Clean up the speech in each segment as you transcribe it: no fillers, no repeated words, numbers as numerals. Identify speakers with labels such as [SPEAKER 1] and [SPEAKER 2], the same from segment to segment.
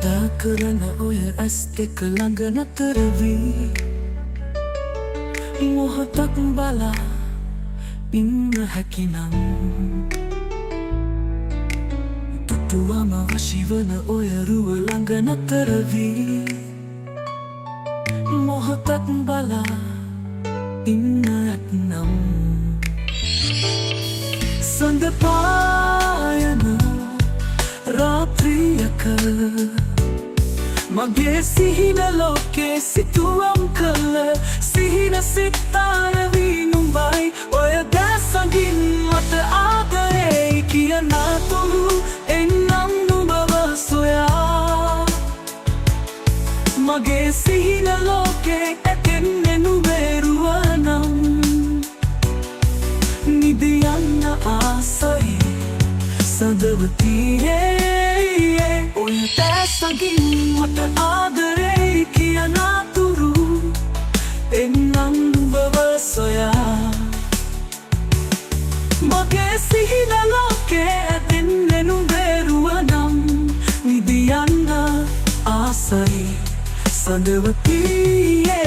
[SPEAKER 1] කතා කරන ඔය ඇස් දෙක ළඟ නතර වී මොහොතක් බලා ඉන්න හැකිනම් තුටුවම වශිවන ඔය රුව ළඟ නතර වී මොහොතක් බලා ඉන්න ඇත්නම් සඳ පායන රාත්‍රියක මගේ සිහින ලෝකේ සිතුවම් කළ සිහින සිතාර වී නුඹයි ඔය දැසඟින් මට ආදරේ කියන තුරු එන්නම් නුඹව සොයා මගේ සිහින ලෝකේ ඇතෙන්නේ නුඹේ රුවනම් නිදියන්න ආසයි සඳවතියේ ඔය දැසඟින් මට ආදරේ කියන තුරු එන්නම් නුඹව සොයා මගේ සිහින ලෝකේ ඇතෙන්නේ නුඹේ රුවනම් නිදියන්න ආසයි සඳවතියේ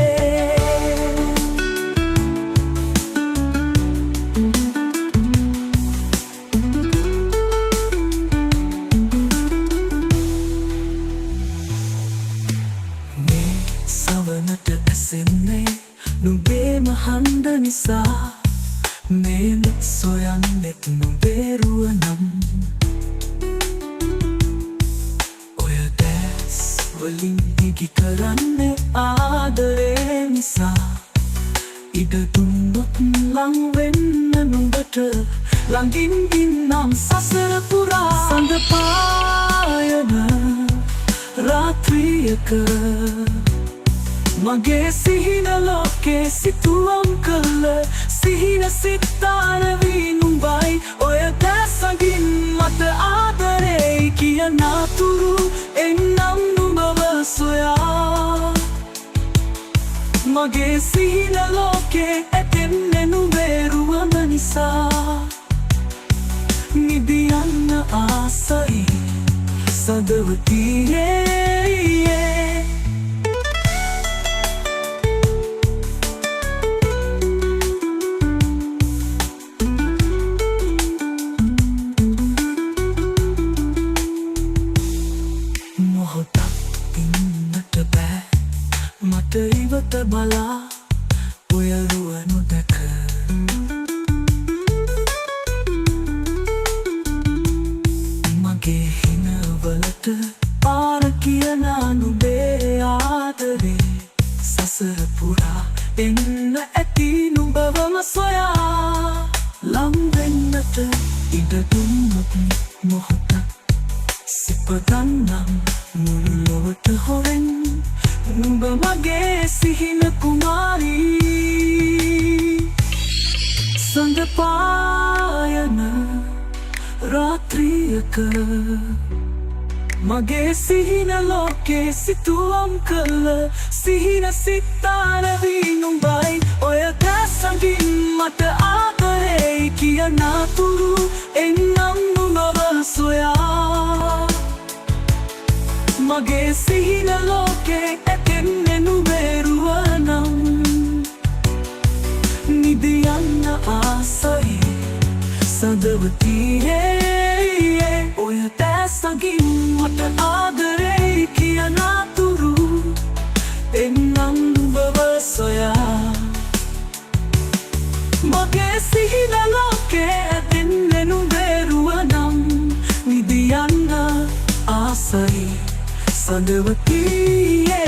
[SPEAKER 1] සවනට ඇසෙන්නේ නුඹේම හඬ නිසා මේල සොයන්නෙත් නුඹේ රුවනම් ඔය දැස් වලින් දිගි කරන්නේ ආදරේ නිසා ඉඩ දුන්නොත් ලං වෙන්න නුඹට ළඟින් ඉන්නම් සසර පුරා සඳ පායන රාත්‍රියක මගේ සිහින ලෝකේ සිතුවම් කළ සිහින සිතාර වී නුඹයි ඔය දැසඟින් මට ආදරේ කියන තුරු එන්නම් නුඹව සොයා මගේ සිහින ලෝකේ ඇතෙන්නේ නුඹේ රුවන නිසා නිදියන්න ආසයි සඳවතියේ ඉන්නට බෑ මට ඉවත බලා ඔය රුවනු දැක මගේ හිනවලට පාර කියන නුඹේ ආදරේ සසර පුරා එන්න ඇති නුඹවම සොයා ලං වෙන්නට ඉඩ දුන්නොත් මොහොතක් සිපගන්නම් මුළු ලොවට හොරෙන් නුඹ මගේ සිහින කුමාරී සඳ පායන රාත්‍රියක මගේ සිහින ලෝකේ සිතුවම් කළ සිහින සිතාර වී නුඹයි ඔය දැසඟින් මට ආදරේ කියන තුරු එන්නම් නුඹව සොයා මගේ සිහින ලෝකේ ඇතෙන්නේ නුඹේ රුවනම් නිදියන්න ආසයි සඳවතියේ ඔය දැසඟින් මට ආදරේ කියන තුරු එන්නම් නුඹව සොයා මගේ සිහින ලෝකේ ඇතෙන්නේ නුඹේ රුවනම් නිදියන්න ආසයි සඳවතියේ